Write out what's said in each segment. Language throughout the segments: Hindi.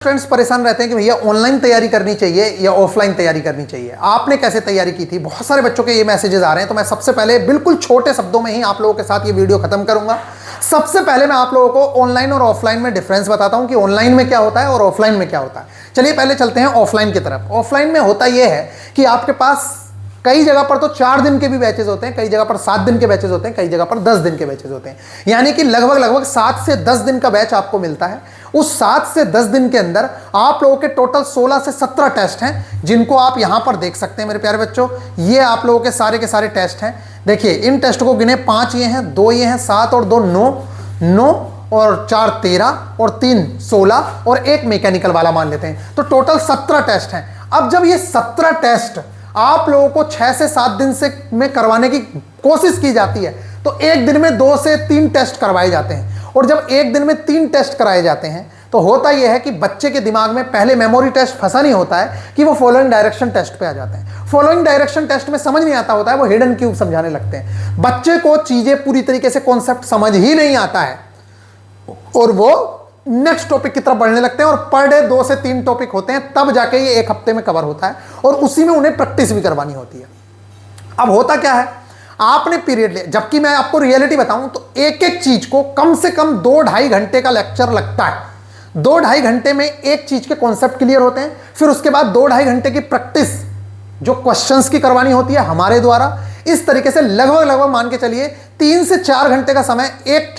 स्टूडेंट्स परेशान रहते हैं कि भैया ऑनलाइन तैयारी करनी चाहिए या ऑफलाइन तैयारी करनी चाहिए। आपने कैसे तैयारी की थी? बहुत सारे बच्चों के ये मैसेजेस आ रहे हैं। तो मैं सबसे पहले बिल्कुल छोटे शब्दों में ही आप लोगों के साथ ये वीडियो खत्म करूंगा। सबसे पहले मैं आप लोगों को ऑनलाइन और ऑफलाइन में डिफरेंस बताता हूं कि ऑनलाइन में क्या होता है और ऑफलाइन में क्या होता है। चलिए पहले चलते हैं ऑफलाइन की तरफ। ऑफलाइन में होता यह है कि आपके पास कई जगह पर तो 4 दिन के भी बैचेज होते हैं, कई जगह पर 7 दिन के बैचेज होते हैं, कई जगह पर 10 दिन के बैचेज होते हैं। यानी कि लगभग 7 से 10 दिन का बैच आपको मिलता है। उस 7 से 10 दिन के अंदर आप लोगों के टोटल 16 से 17 टेस्ट हैं, जिनको आप यहां पर देख सकते हैं मेरे प्यारे बच्चों। ये आप लोगों के सारे टेस्ट हैं। देखिए इन टेस्ट को गिने 5 ये हैं, 2 ये हैं, 7 और 2 9 और 4 13 और 3 16 और एक मैकेनिकल वाला मान लेते हैं, तो टोटल 17 टेस्ट हैं। अब जब ये 17 टेस्ट आप लोगों को 6 से 7 दिन से में करवाने की कोशिश की जाती है, तो एक दिन में 2 से 3 टेस्ट करवाए जाते हैं। और जब एक दिन में 3 टेस्ट कराए जाते हैं तो होता यह है कि बच्चे के दिमाग में पहले मेमोरी टेस्ट फंसा नहीं होता है कि वो फॉलोइंग डायरेक्शन टेस्ट पे आ जाते हैं। फॉलोइंग डायरेक्शन टेस्ट में समझ नहीं आता होता है, वो हिडन क्यूब समझाने लगते हैं। बच्चे को चीजें पूरी तरीके से कॉन्सेप्ट समझ ही नहीं आता है और वो नेक्स्ट टॉपिक की तरफ बढ़ने लगते हैं। और पर डे 2 से 3 टॉपिक होते हैं, तब जाके ये एक हफ्ते में कवर होता है और उसी में उन्हें प्रैक्टिस भी करवानी होती है। अब होता क्या है, आपने पीरियड लिया, जबकि मैं आपको रियलिटी बताऊं तो एक एक चीज को कम से कम 2-2.5 घंटे का लेक्चर लगता है। 2-2.5 घंटे में एक चीज के कॉन्सेप्ट क्लियर होते हैं, फिर उसके बाद 2-2.5 घंटे की प्रैक्टिस जो क्वेश्चंस की करवानी होती है हमारे द्वारा। इस तरीके से लगभग मान के चलिए 3 से 4 घंटे का समय एक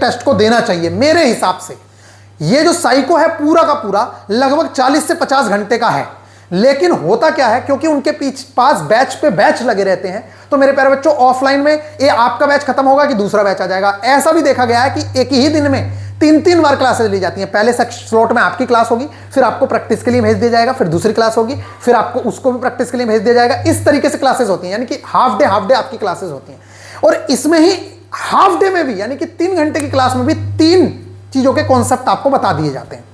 टेस्ट को देना चाहिए मेरे हिसाब से। ये जो साइको है पूरा का पूरा लगभग 40 से 50 घंटे का है। लेकिन होता क्या है, क्योंकि उनके पास बैच पे बैच लगे रहते हैं, तो मेरे प्यारे बच्चों ऑफलाइन में ये आपका बैच खत्म होगा कि दूसरा बैच आ जाएगा। ऐसा भी देखा गया है कि एक ही दिन में 3-3 बार क्लासेस ली जाती हैं। पहले स्लॉट में आपकी क्लास होगी, फिर आपको प्रैक्टिस के लिए भेज दिया जाएगा, फिर दूसरी क्लास होगी, फिर आपको उसको भी प्रैक्टिस के लिए भेज दिया जाएगा। इस तरीके से क्लासेस होती हैं, यानी कि हाफ डे आपकी क्लासेस होती हैं। और इसमें ही हाफ डे में भी यानी कि 3 घंटे की क्लास में भी 3 चीजों के कॉन्सेप्ट आपको बता दिए जाते हैं।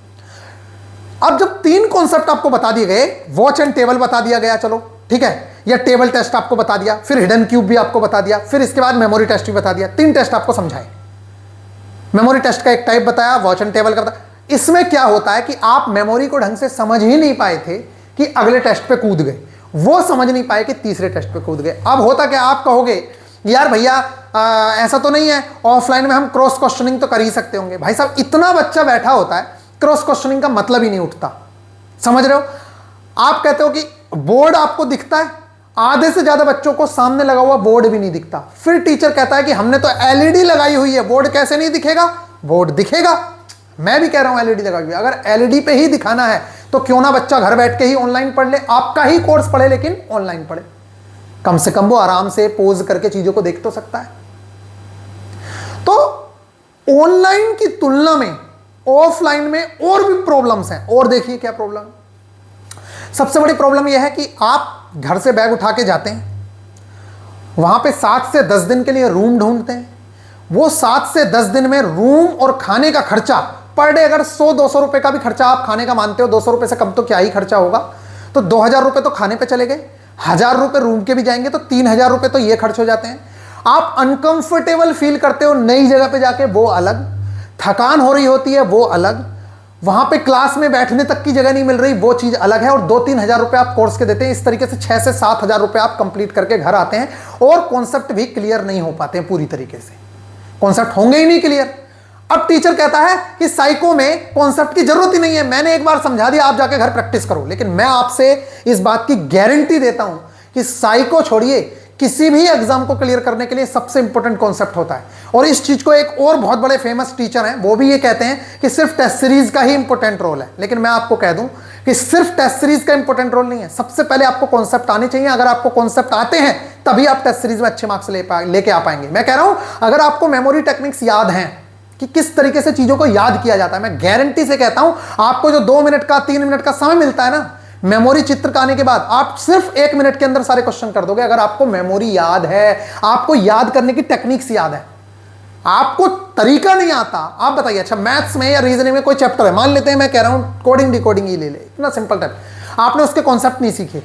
अब जब 3 कॉन्सेप्ट आपको बता दिए गए, वॉच एंड टेबल बता दिया गया, चलो ठीक है, या टेबल टेस्ट आपको बता दिया, फिर हिडन क्यूब भी आपको बता दिया, फिर इसके बाद मेमोरी टेस्ट भी बता दिया। 3 टेस्ट आपको समझाए। मेमोरी टेस्ट का एक टाइप बताया, वॉच एंड टेबल का बताया। इसमें क्या होता है कि आप मेमोरी को ढंग से समझ ही नहीं पाए थे कि अगले टेस्ट पे कूद गए, वो समझ नहीं पाए कि तीसरे टेस्ट पे कूद गए। अब होता क्या, आप कहोगे यार भैया ऐसा तो नहीं है, ऑफलाइन में हम क्रॉस क्वेश्चनिंग तो कर ही सकते होंगे। भाई साहब इतना बच्चा बैठा होता है, क्रॉस क्वेश्चनिंग का मतलब ही नहीं उठता। समझ रहे हो? आप कहते हो कि बोर्ड आपको दिखता है, आधे से ज्यादा बच्चों को सामने लगा हुआ बोर्ड भी नहीं दिखता। फिर टीचर कहता है कि हमने तो एलईडी लगाई हुई है, बोर्ड कैसे नहीं दिखेगा? बोर्ड दिखेगा। मैं भी कह रहा हूं एलईडी लगाई हुई है। अगर एलईडी पे ही दिखाना है तो क्यों ना बच्चा घर बैठ के ही ऑनलाइन पढ़ ले, आपका ही कोर्स पढ़े लेकिन ऑनलाइन पढ़े। कम से कम वो आराम से पोज करके चीजों को देख तो सकता है। तो ऑनलाइन की तुलना में ऑफलाइन में और भी प्रॉब्लम्स हैं। और देखिए क्या प्रॉब्लम। सबसे बड़ी प्रॉब्लम यह है कि आप घर से बैग उठा के जाते हैं, वहां पे 7 से 10 दिन के लिए रूम ढूंढते हैं। वो 7 से 10 दिन में रूम और खाने का खर्चा पर डे अगर 100-200 रुपए का भी खर्चा आप खाने का मानते हो, 200 रुपए से कम तो क्या ही खर्चा होगा, तो 2000 रुपए तो खाने पे चले गए, 1000 रुपए रूम के भी जाएंगे तो 3000 रुपए तो ये खर्च हो जाते हैं। आप अनकंफर्टेबल फील करते हो नई जगह पे जाके, वो अलग। थकान हो रही होती है, वो अलग। वहां पे क्लास में बैठने तक की जगह नहीं मिल रही, वो चीज अलग है। और 2-3 हजार रुपए आप कोर्स के देते हैं। इस तरीके से 6 से 7 हजार रुपए आप कंप्लीट करके घर आते हैं और कॉन्सेप्ट भी क्लियर नहीं हो पाते हैं पूरी तरीके से। कॉन्सेप्ट होंगे ही नहीं क्लियर। अब टीचर कहता है कि साइको में कॉन्सेप्ट की जरूरत ही नहीं है, मैंने एक बार समझा दिया, आप जाके घर प्रैक्टिस करो। लेकिन मैं आपसे इस बात की गारंटी देता हूं कि साइको छोड़िए, किसी भी एग्जाम को क्लियर करने के लिए सबसे इंपॉर्टेंट कॉन्सेप्ट होता है। और इस चीज को एक और बहुत बड़े फेमस टीचर हैं, वो भी ये कहते हैं कि सिर्फ टेस्ट सीरीज का ही इंपॉर्टेंट रोल है। लेकिन मैं आपको कह दूं कि सिर्फ टेस्ट सीरीज का इंपॉर्टेंट रोल नहीं है। सबसे पहले आपको कॉन्सेप्ट आने चाहिए। अगर आपको कॉन्सेप्ट आते हैं तभी आप टेस्ट सीरीज में अच्छे मार्क्स लेके आ पाएंगे। मैं कह रहा हूं अगर आपको मेमोरी टेक्निक्स याद हैं कि किस तरीके से चीजों को याद किया जाता है, मैं गारंटी से कहता हूं आपको जो 2 मिनट का 3 मिनट का समय मिलता है ना मेमोरी चित्र का आने के बाद, आप सिर्फ 1 मिनट के अंदर सारे क्वेश्चन कर दोगे। अगर आपको मेमोरी याद है, आपको याद करने की टेक्निक्स याद है, आपको तरीका नहीं आता। आप बताइए, अच्छा मैथ्स में या रीजनिंग में कोई चैप्टर है, मान लेते हैं मैं कह रहा हूं कोडिंग डिकोडिंग ही ले ले, इतना सिंपल टाइप, आपने उसके कॉन्सेप्ट नहीं सीखे,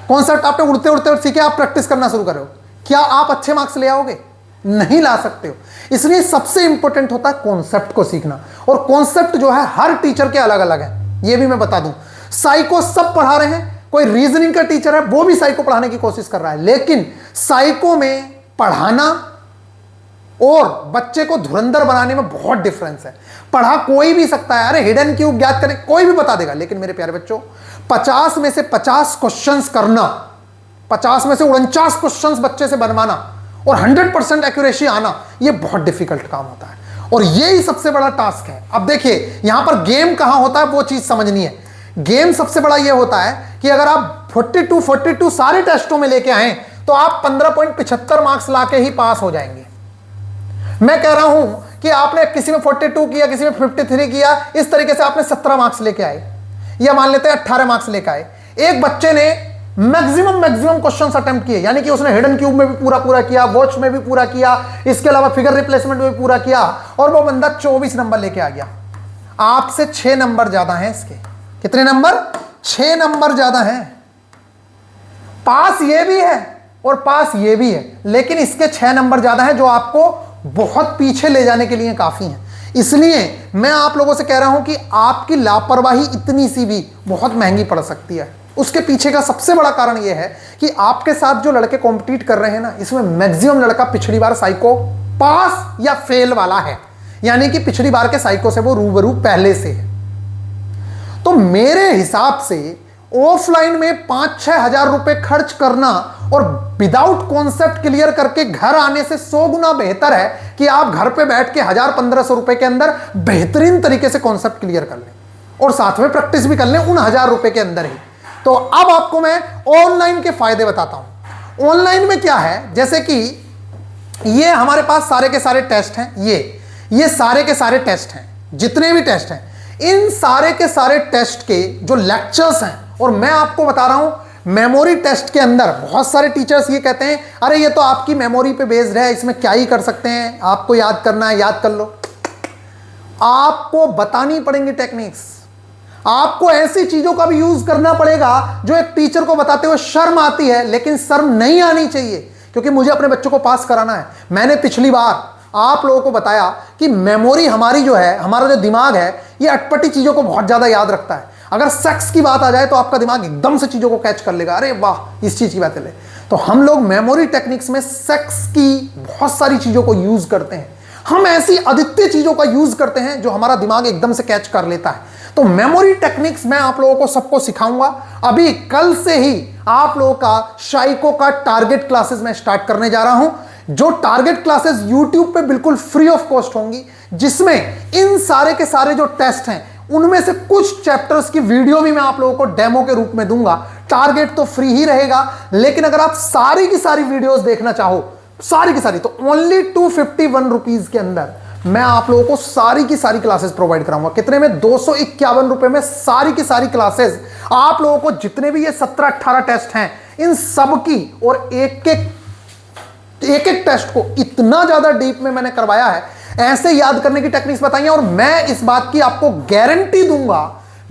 कॉन्सेप्ट आपने उड़ते उड़ते सीखे, आप प्रैक्टिस करना शुरू करो, क्या आप अच्छे मार्क्स ले आओगे? नहीं ला सकते हो। इसलिए सबसे इंपॉर्टेंट होता है कॉन्सेप्ट को सीखना। और कॉन्सेप्ट जो है हर टीचर के अलग अलग है। ये भी मैं बता दूं। साइको सब पढ़ा रहे हैं, कोई रीजनिंग का टीचर है वो भी साइको पढ़ाने की कोशिश कर रहा है, लेकिन साइको में पढ़ाना और बच्चे को धुरंधर बनाने में बहुत डिफरेंस है। पढ़ा कोई भी सकता है, अरे हिडन क्यूब ज्ञात करें कोई भी बता देगा, लेकिन मेरे प्यारे बच्चों 50 में से 50 क्वेश्चंस करना, 50 में से 49 क्वेश्चंस बच्चे से बनवाना और 100% एक्यूरेसी आना, यह बहुत डिफिकल्ट काम होता है और यही सबसे बड़ा टास्क है। अब देखिए यहां पर गेम कहां होता है वो चीज समझनी है। गेम सबसे बड़ा यह होता है कि अगर आप 42 सारे टेस्टों में लेके आए तो आप 15.75 मार्क्स लाके ही पास हो जाएंगे। मैं कह रहा हूं कि आपने किसी में 42 किया, किसी में 53 किया, इस तरीके से आपने 17 मार्क्स लेके आए, या मान लेते हैं 18 मार्क्स लेके आए। एक बच्चे ने मैक्सिमम क्वेश्चंस अटेम्प्ट किए, यानी कि उसने हिडन क्यूब में भी पूरा किया, वॉच में भी पूरा किया, इसके अलावा फिगर रिप्लेसमेंट में भी पूरा किया, और वो बंदा 24 नंबर लेके आ गया। आपसे 6 नंबर ज्यादा हैं इसके। कितने नंबर? 6 नंबर ज्यादा हैं। पास ये भी है और पास ये भी है, लेकिन इसके 6 नंबर ज्यादा हैं, जो आपको बहुत पीछे ले जाने के लिए काफी है। इसलिए मैं आप लोगों से कह रहा हूं कि आपकी लापरवाही इतनी सी भी बहुत महंगी पड़ सकती है। उसके पीछे का सबसे बड़ा कारण यह है कि आपके साथ जो लड़के कॉम्पिटिट कर रहे हैं ना, इसमें मैक्सिमम लड़का पिछली बार साइको पास या फेल वाला है, यानी कि पिछली बार के साइको से वो रूबरू पहले से है। तो मेरे हिसाब से ऑफलाइन में 5-6 हजार रुपए खर्च करना और विदाउट कॉन्सेप्ट क्लियर करके घर आने से 100 गुना बेहतर है कि आप घर पे बैठ के 1000-1500 रुपए के अंदर बेहतरीन तरीके से कॉन्सेप्ट क्लियर कर लें और साथ में प्रैक्टिस भी कर लें उन 1000 रुपए के अंदर ही। तो अब आपको मैं ऑनलाइन के फायदे बताता हूं। ऑनलाइन में क्या है, जैसे कि ये हमारे पास सारे के सारे टेस्ट हैं, ये सारे के सारे टेस्ट हैं, जितने भी टेस्ट हैं, इन सारे के सारे टेस्ट के जो लेक्चर्स हैं, और मैं आपको बता रहा हूं मेमोरी टेस्ट के अंदर बहुत सारे टीचर्स ये कहते हैं अरे ये तो आपकी मेमोरी पे बेस्ड है, इसमें क्या ही कर सकते हैं, आपको याद करना है याद कर लो। आपको बतानी पड़ेंगी टेक्निक्स, आपको ऐसी चीजों का भी यूज करना पड़ेगा जो एक टीचर को बताते हुए शर्म आती है, लेकिन शर्म नहीं आनी चाहिए, क्योंकि मुझे अपने बच्चों को पास कराना है। मैंने पिछली बार आप लोगों को बताया कि मेमोरी हमारी जो है, हमारा जो दिमाग है, ये अटपटी चीजों को बहुत ज्यादा याद रखता है। अगर सेक्स की बात आ जाए तो आपका दिमाग एकदम से चीजों को कैच कर लेगा, अरे वाह इस चीज की बात है। तो हम लोग मेमोरी टेक्निक्स में सेक्स की बहुत सारी चीजों को यूज करते हैं, हम ऐसी अद्वितीय चीजों का यूज करते हैं जो हमारा दिमाग एकदम से कैच कर लेता है। तो मेमोरी टेक्निक्स मैं आप लोगों को सबको सिखाऊंगा। अभी कल से ही आप लोगों का साइको का टारगेट क्लासेस में स्टार्ट करने जा रहा हूं, जो टारगेट क्लासेस YouTube पे बिल्कुल फ्री ऑफ कॉस्ट होंगी, जिसमें इन सारे के सारे जो टेस्ट हैं उनमें से कुछ चैप्टर्स की वीडियो भी मैं आप लोगों को डेमो के रूप में दूंगा। टारगेट तो फ्री ही रहेगा, लेकिन अगर आप सारी की सारी वीडियोस देखना चाहो, सारी की सारी, तो ओनली 251 रुपीज के अंदर मैं आप लोगों को सारी की सारी क्लासेस प्रोवाइड कराऊंगा। कितने में? 251 रुपए में सारी की सारी क्लासेस आप लोगों को, जितने भी ये 17-18 टेस्ट हैं, इन सब की और एक एक टेस्ट को इतना ज्यादा डीप में मैंने करवाया है, ऐसे याद करने की टेक्निक्स बताई हैं, और मैं इस बात की आपको गारंटी दूंगा,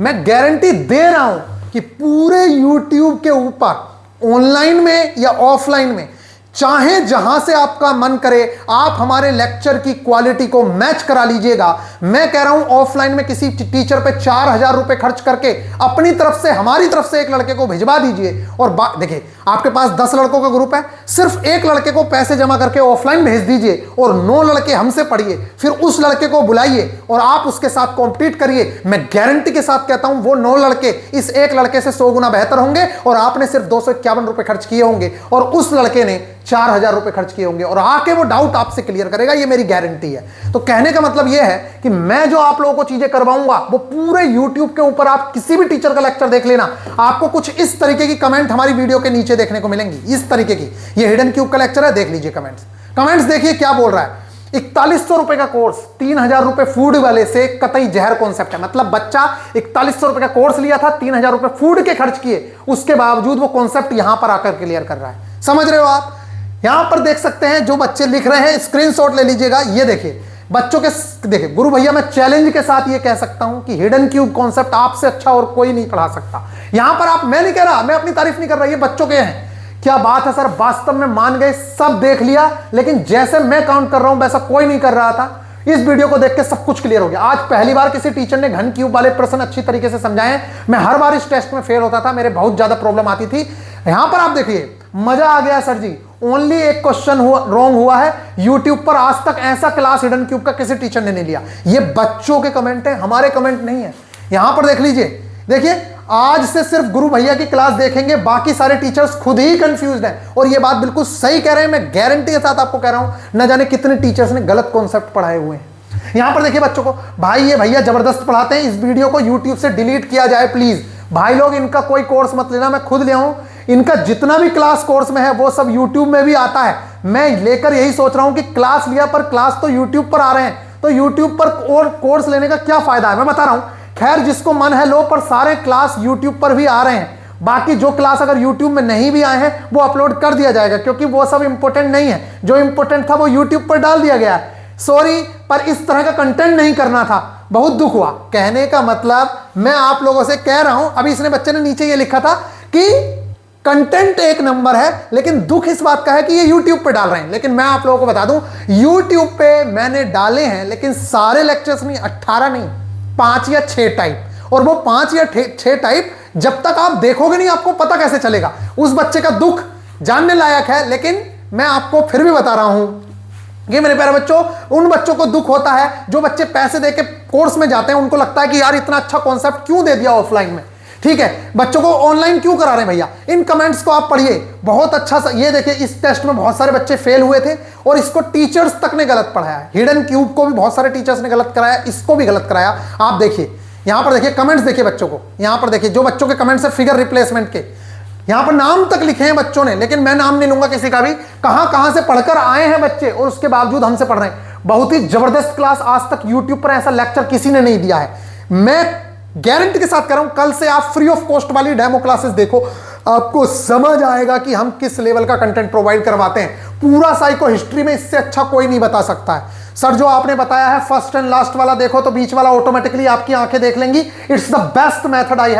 मैं गारंटी दे रहा हूं कि पूरे YouTube के ऊपर ऑनलाइन में या ऑफलाइन में, चाहे जहां से आपका मन करे, आप हमारे लेक्चर की क्वालिटी को मैच करा लीजिएगा। मैं कह रहा हूं ऑफलाइन में किसी टीचर पे 4000 रुपए खर्च करके अपनी तरफ से, हमारी तरफ से एक लड़के को भिजवा दीजिए, और देखिए आपके पास 10 लड़कों का ग्रुप है, सिर्फ एक लड़के को पैसे जमा करके ऑफलाइन भेज दीजिए और 9 लड़के हमसे पढ़िए, फिर उस लड़के को बुलाइए और आप उसके साथ कॉम्पीट करिए। मैं गारंटी के साथ कहता हूं वो 9 लड़के इस एक लड़के से 100 गुना बेहतर होंगे, और आपने सिर्फ 251 रुपए खर्च किए होंगे और उस लड़के ने 4000 रुपए खर्च किए होंगे, और आके वो डाउट आपसे क्लियर करेगा। ये मेरी गारंटी है। तो कहने का मतलब ये है कि मैं जो आप लोगों को चीजें करवाऊंगा वो पूरे YouTube के ऊपर, आप किसी भी टीचर का लेक्चर देख लेना, आपको कुछ इस तरीके की कमेंट हमारी वीडियो के नीचे देखने को मिलेंगी, इस तरीके की। ये हिडन क्यूब का लेक्चर है, देख लीजिए कमेंट्स देखिए क्या बोल रहा है। 4100 रुपए का कोर्स, 3000 रुपए फूड वाले से कतई जहर कॉन्सेप्ट है। मतलब बच्चा 4100 रुपए का कोर्स लिया था, 3000 रुपए फूड के खर्च किए, उसके बावजूद वो कॉन्सेप्ट यहां पर आकर क्लियर कर रहा है। समझ रहे हो आप? यहां पर देख सकते हैं जो बच्चे लिख रहे हैं, स्क्रीनशॉट ले लीजिएगा। ये देखिए बच्चों के, देखिए गुरु भैया, मैं चैलेंज के साथ ये कह सकता हूं कि हिडन क्यूब कॉन्सेप्ट आपसे अच्छा और कोई नहीं पढ़ा सकता। यहां पर आप, मैं नहीं कह रहा, मैं अपनी तारीफ नहीं कर रहा, ये बच्चों के हैं। क्या बात है सर, वास्तव में मान गए, सब देख लिया, लेकिन जैसे मैं काउंट कर रहा हूं वैसा कोई नहीं कर रहा था। इस वीडियो को देख के सब कुछ क्लियर हो गया। आज पहली बार किसी टीचर ने घन क्यूब वाले प्रश्न अच्छी तरीके से समझाए हैं। मैं हर बार इस टेस्ट में फेल होता था, मेरे बहुत ज्यादा प्रॉब्लम आती थी। यहां पर आप देखिए, मजा आ गया सर जी। ओनली एक क्वेश्चन रॉन्ग हुआ है। यूट्यूब पर आज तक ऐसा क्लास हिडन क्यूब का किसी टीचर ने नहीं लिया। ये बच्चों के कमेंट है, हमारे कमेंट नहीं है। यहां पर देख लीजिए, देखिए आज से सिर्फ गुरु भैया की क्लास देखेंगे, बाकी सारे टीचर्स खुद ही कंफ्यूज्ड हैं। और ये बात बिल्कुल सही कह रहे हैं, मैं गारंटी के साथ आपको कह रहा हूं। न जाने कितने टीचर्स ने गलत कॉन्सेप्ट पढ़ाए हुए हैं। यहां पर देखिए बच्चों को, भाई ये भैया जबरदस्त पढ़ाते हैं, इस वीडियो को यूट्यूब से डिलीट किया जाए प्लीज। भाई लोग इनका कोई कोर्स मत लेना, मैं खुद ले आऊं। इनका जितना भी क्लास कोर्स में है वो सब यूट्यूब में भी आता है। मैं लेकर यही सोच रहा हूं कि क्लास लिया पर क्लास तो यूट्यूब पर आ रहे हैं, तो यूट्यूब पर और कोर्स लेने का क्या फायदा है, मैं बता रहा हूं। खैर जिसको मन है लो, पर सारे क्लास यूट्यूब पर भी आ रहे हैं। बाकी जो क्लास अगर यूट्यूब में नहीं भी आए हैं वो अपलोड कर दिया जाएगा, क्योंकि वो सब इंपॉर्टेंट नहीं है। जो इंपॉर्टेंट था वो यूट्यूब पर डाल दिया गया है। सॉरी, पर इस तरह का कंटेंट नहीं करना था, बहुत दुख हुआ। कहने का मतलब मैं आप लोगों से कह रहा हूं, अभी इसने बच्चे ने नीचे ये लिखा था कि कंटेंट एक नंबर है, लेकिन दुख इस बात का है कि ये YouTube पे डाल रहे हैं। लेकिन मैं आप लोगों को बता दूं, YouTube पे मैंने डाले हैं, लेकिन सारे लेक्चर्स नहीं, 18 नहीं, 5 या 6 टाइप। और वो 5 या 6 टाइप जब तक आप देखोगे नहीं, आपको पता कैसे चलेगा। उस बच्चे का दुख जानने लायक है, लेकिन मैं आपको फिर भी बता रहा हूं कि मेरे प्यारे बच्चों, उन बच्चों को दुख होता है जो बच्चे पैसे देके कोर्स में जाते हैं। उनको लगता है कि यार इतना अच्छा कॉन्सेप्ट क्यों दे दिया ऑफलाइन में, ठीक है, बच्चों को ऑनलाइन क्यों करा रहे हैं भैया। इन कमेंट्स को आप पढ़िए, बहुत अच्छा सा। ये देखिए, इस टेस्ट में बहुत सारे बच्चे फेल हुए थे और इसको टीचर्स तक ने गलत पढ़ाया है। हिडन क्यूब को भी बहुत सारे टीचर्स ने गलत कराया, इसको भी गलत कराया। आप देखिए यहां पर, देखिए कमेंट्स देखिए बच्चों को। यहां पर देखिए जो बच्चों के कमेंट्स है फिगर रिप्लेसमेंट के, यहां पर नाम तक लिखे हैं बच्चों ने, लेकिन मैं नाम नहीं लूंगा किसी का भी। कहां से पढ़कर आए हैं बच्चे और उसके बावजूद हमसे पढ़ रहे हैं। बहुत ही जबरदस्त क्लास, आज तक यूट्यूब पर ऐसा लेक्चर किसी ने नहीं दिया है। मैं गारंटी के साथ कह रहा हूं, कल से आप फ्री ऑफ कॉस्ट वाली डेमो क्लासेस देखो, आपको समझ आएगा कि हम किस लेवल का कंटेंट प्रोवाइड करवाते हैं। पूरा साइको हिस्ट्री में इससे अच्छा कोई नहीं बता सकता है। सर जो आपने बताया है फर्स्ट एंड लास्ट वाला देखो, तो बीच वाला ऑटोमेटिकली आपकी आंखें देख लेंगी। It's the best method I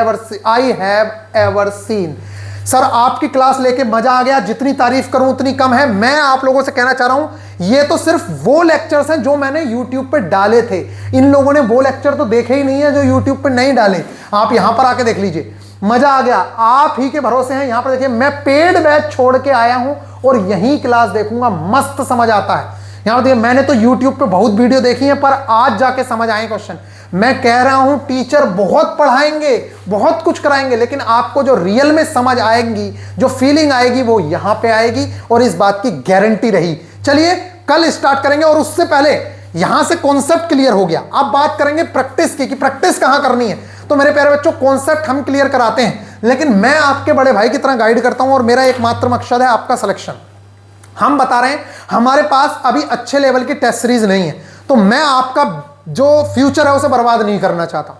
have ever seen. Sir आपकी क्लास लेके मजा आ गया, जितनी तारीफ करूं उतनी कम है। मैं आप लोगों से कहना चाह रहा हूं, ये तो सिर्फ वो लेक्चर्स हैं जो मैंने YouTube पे डाले थे। इन लोगों ने वो लेक्चर तो देखे ही नहीं है जो YouTube पे नहीं डाले। आप यहां पर आके देख लीजिए, मजा आ गया। आप ही के भरोसे हैं। यहां पर देखिए, मैं पेड बैच छोड़ के आया हूं और यही क्लास देखूंगा, मस्त समझ आता है। यहां पर देखिए, मैंने तो YouTube पे बहुत वीडियो देखी है, पर आज जाके समझ आए क्वेश्चन। मैं कह रहा हूं टीचर बहुत पढ़ाएंगे, बहुत कुछ कराएंगे, लेकिन आपको जो रियल में समझ आएगी, जो फीलिंग आएगी, वो यहां पे आएगी, और इस बात की गारंटी रही। चलिए कल स्टार्ट करेंगे, और उससे पहले यहां से कॉन्सेप्ट क्लियर हो गया। अब बात करेंगे प्रैक्टिस की, कि प्रैक्टिस कहां करनी है। तो मेरे प्यारे बच्चों, कॉन्सेप्ट हम क्लियर कराते हैं, लेकिन मैं आपके बड़े भाई की तरह गाइड करता हूं, और मेरा एकमात्र मकसद है आपका सिलेक्शन। हम बता रहे हैं हमारे पास अभी अच्छे लेवल की टेस्ट सीरीज नहीं है, तो मैं आपका जो फ्यूचर है उसे बर्बाद नहीं करना चाहता।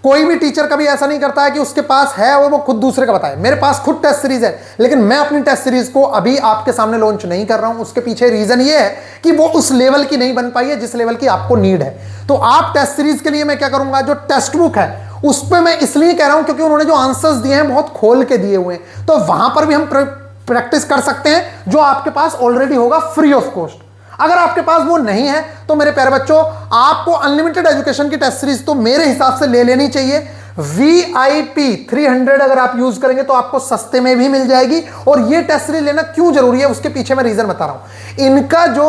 कोई भी टीचर कभी ऐसा नहीं करता है कि उसके पास है और वो खुद दूसरे का बताए। मेरे पास खुद टेस्ट सीरीज है, लेकिन मैं अपनी टेस्ट सीरीज को अभी आपके सामने लॉन्च नहीं कर रहा हूं। उसके पीछे रीजन ये है कि वो उस लेवल की नहीं बन पाई है जिस लेवल की आपको नीड है। तो आप टेस्ट सीरीज के लिए मैं क्या करूंगा, जो टेक्स्ट बुक है उस पर मैं इसलिए कह रहा हूं क्योंकि उन्होंने जो आंसर्स दिए हैं बहुत खोल के दिए हुए हैं, तो वहां पर भी हम प्रैक्टिस कर सकते हैं, जो आपके पास ऑलरेडी होगा फ्री ऑफ कॉस्ट। अगर आपके पास वो नहीं है तो मेरे प्यारे बच्चों, आपको अनलिमिटेड एजुकेशन की टेस्ट सीरीज तो मेरे हिसाब से ले लेनी चाहिए। VIP 300 अगर आप यूज करेंगे तो आपको सस्ते में भी मिल जाएगी। और ये टेस्ट सीरीज लेना क्यों जरूरी है, उसके पीछे मैं रीजन बता रहा हूं। इनका जो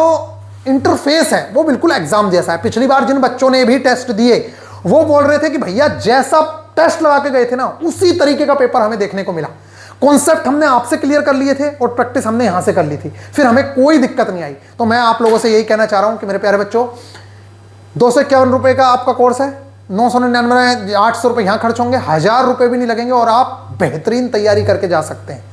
इंटरफेस है वो बिल्कुल एग्जाम जैसा है। पिछली बार जिन बच्चों ने भी टेस्ट दिए वो बोल रहे थे कि भैया जैसा टेस्ट लगा के गए थे ना, उसी तरीके का पेपर हमें देखने को मिला। कॉन्सेप्ट हमने आपसे क्लियर कर लिए थे और प्रैक्टिस हमने यहां से कर ली थी, फिर हमें कोई दिक्कत नहीं आई। तो मैं आप लोगों से यही कहना चाह रहा हूं कि मेरे प्यारे बच्चों, 251 रुपए का आपका कोर्स है, 999 में 800 रुपए यहां खर्च होंगे, 1000 रुपए भी नहीं लगेंगे और आप बेहतरीन तैयारी करके जा सकते हैं।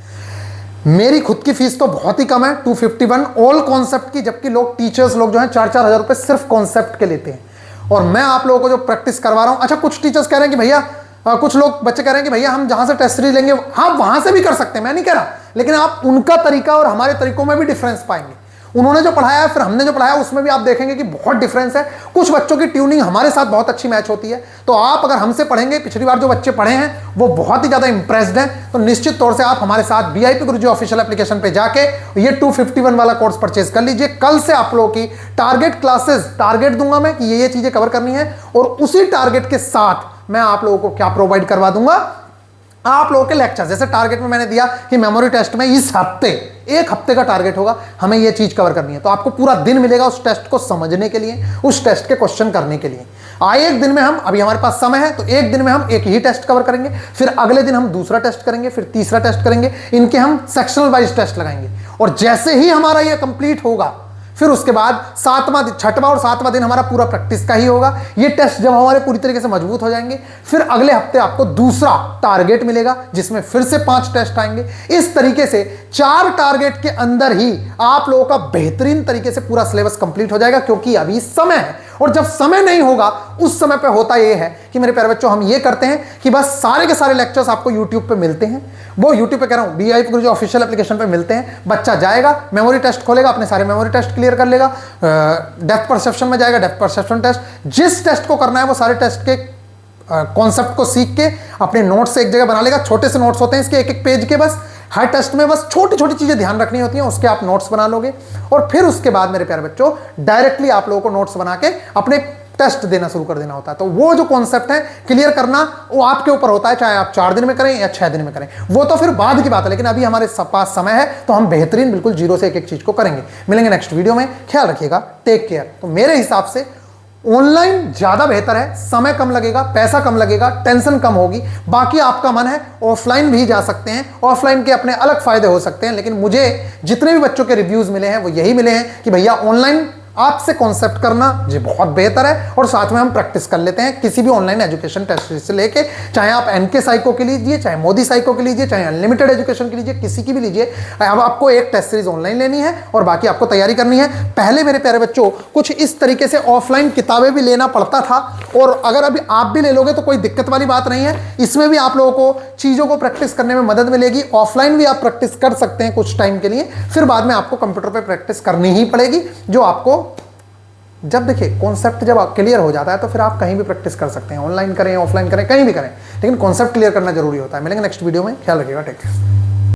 मेरी खुद की फीस तो बहुत ही कम है, 251 ऑल कॉन्सेप्ट की, जबकि लोग टीचर्स लोग जो हैं 4-4 हज़ार रुपए सिर्फ कॉन्सेप्ट के लेते हैं। और मैं आप लोगों को जो प्रैक्टिस करवा रहा हूं, अच्छा कुछ टीचर्स कह रहे हैं कि भैया, कुछ लोग बच्चे कह रहे हैं कि भैया हम जहां से टेस्ट सीरीज लेंगे, हाँ वहां से भी कर सकते हैं, मैं नहीं कह रहा, लेकिन आप उनका तरीका और हमारे तरीकों में भी डिफरेंस पाएंगे। उन्होंने जो पढ़ाया है फिर हमने जो पढ़ाया उसमें भी आप देखेंगे कि बहुत डिफरेंस है। कुछ बच्चों की ट्यूनिंग हमारे साथ बहुत अच्छी मैच होती है, तो आप अगर हमसे पढ़ेंगे, पिछली बार जो बच्चे पढ़े हैं वो बहुत ही ज्यादा इंप्रेस्ड हैं, तो निश्चित तौर से आप हमारे साथ VIP गुरुजी ऑफिशियल एप्लीकेशन पे जाके ये 251 वाला कोर्स परचेज कर लीजिए। कल से आप लोगों की टारगेट क्लासेस, टारगेट दूंगा मैं कि ये चीजें कवर करनी है, और उसी टारगेट के साथ मैं आप लोगों को क्या प्रोवाइड करवा दूंगा, आप लोगों के लेक्चर। जैसे टारगेट में मैंने दिया कि मेमोरी टेस्ट में इस हफ्ते, एक हफ्ते का टारगेट होगा, हमें यह चीज कवर करनी है, तो आपको पूरा दिन मिलेगा उस टेस्ट को समझने के लिए, उस टेस्ट के क्वेश्चन करने के लिए। एक दिन में हम, अभी हमारे पास समय है तो एक दिन में हम एक ही टेस्ट कवर करेंगे, फिर अगले दिन हम दूसरा टेस्ट करेंगे, फिर तीसरा टेस्ट करेंगे, इनके हम सेक्शनल वाइज टेस्ट लगाएंगे। और जैसे ही हमारा यह कंप्लीट होगा, फिर उसके बाद छठवां और सातवां दिन हमारा पूरा प्रैक्टिस का ही होगा। ये टेस्ट जब हमारे पूरी तरीके से मजबूत हो जाएंगे, फिर अगले हफ्ते आपको दूसरा टारगेट मिलेगा जिसमें फिर से 5 टेस्ट आएंगे। इस तरीके से 4 टारगेट के अंदर ही आप लोगों का बेहतरीन तरीके से पूरा सिलेबस कंप्लीट हो जाएगा, क्योंकि अभी समय है। और जब समय नहीं होगा, उस समय पे होता यह है कि मेरे प्यारे बच्चों, हम ये करते हैं कि बस सारे के सारे लेक्चर्स आपको YouTube पे मिलते हैं। वो YouTube पे कह रहा हूं, VIP गुरुजी ऑफिशियल एप्लीकेशन पे मिलते हैं। बच्चा जाएगा, मेमोरी टेस्ट खोलेगा, अपने सारे मेमोरी टेस्ट क्लियर कर लेगा, डेप्थ परसेप्शन में जाएगा, डेप्थ परसेप्शन टेस्ट, जिस टेस्ट को करना है वो सारे टेस्ट के कॉन्सेप्ट को सीख के अपने नोट्स से एक जगह बना लेगा। छोटे से नोट्स होते हैं इसके, एक पेज के, बस हर टेस्ट में बस छोटी छोटी चीजें ध्यान रखनी होती हैं, उसके आप नोट्स बना लोगे। और फिर उसके बाद मेरे प्यारे बच्चों, डायरेक्टली आप लोगों को नोट्स बना के अपने टेस्ट देना शुरू कर देना होता है। तो वो जो कॉन्सेप्ट है क्लियर करना, वो आपके ऊपर होता है, चाहे आप 4 दिन में करें या 6 दिन में करें, वो तो फिर बाद की बात है। लेकिन अभी हमारे पास समय है, तो हम बेहतरीन बिल्कुल जीरो से एक चीज को करेंगे। मिलेंगे नेक्स्ट वीडियो में, ख्याल रखिएगा, टेक केयर। तो मेरे हिसाब से ऑनलाइन ज्यादा बेहतर है, समय कम लगेगा, पैसा कम लगेगा, टेंशन कम होगी। बाकी आपका मन है ऑफलाइन भी जा सकते हैं, ऑफलाइन के अपने अलग फायदे हो सकते हैं। लेकिन मुझे जितने भी बच्चों के रिव्यूज मिले हैं वो यही मिले हैं कि भैया ऑनलाइन आपसे कॉन्सेप्ट करना जी बहुत बेहतर है, और साथ में हम प्रैक्टिस कर लेते हैं किसी भी ऑनलाइन एजुकेशन टेस्ट से लेके, चाहे आप NK साइको के लीजिए, चाहे मोदी साइको के लीजिए, चाहे अनलिमिटेड एजुकेशन के लीजिए, किसी की भी लीजिए। अब आपको एक टेस्ट सीरीज ऑनलाइन लेनी है और बाकी आपको तैयारी करनी है। पहले मेरे प्यारे बच्चों कुछ इस तरीके से ऑफलाइन किताबें भी लेना पड़ता था, और अगर अभी आप भी ले लोगे तो कोई दिक्कत वाली बात नहीं है। इसमें भी आप लोगों को चीज़ों को प्रैक्टिस करने में मदद मिलेगी। ऑफलाइन भी आप प्रैक्टिस कर सकते हैं कुछ टाइम के लिए, फिर बाद में आपको कंप्यूटर पर प्रैक्टिस करनी ही पड़ेगी। जो आपको, जब देखिए कॉन्सेप्ट जब क्लियर हो जाता है तो फिर आप कहीं भी प्रैक्टिस कर सकते हैं, ऑनलाइन करें, ऑफलाइन करें, कहीं भी करें, लेकिन कॉन्सेप्ट क्लियर करना जरूरी होता है। मिलेंगे नेक्स्ट वीडियो में, ख्याल रखिएगा, टेक केयर।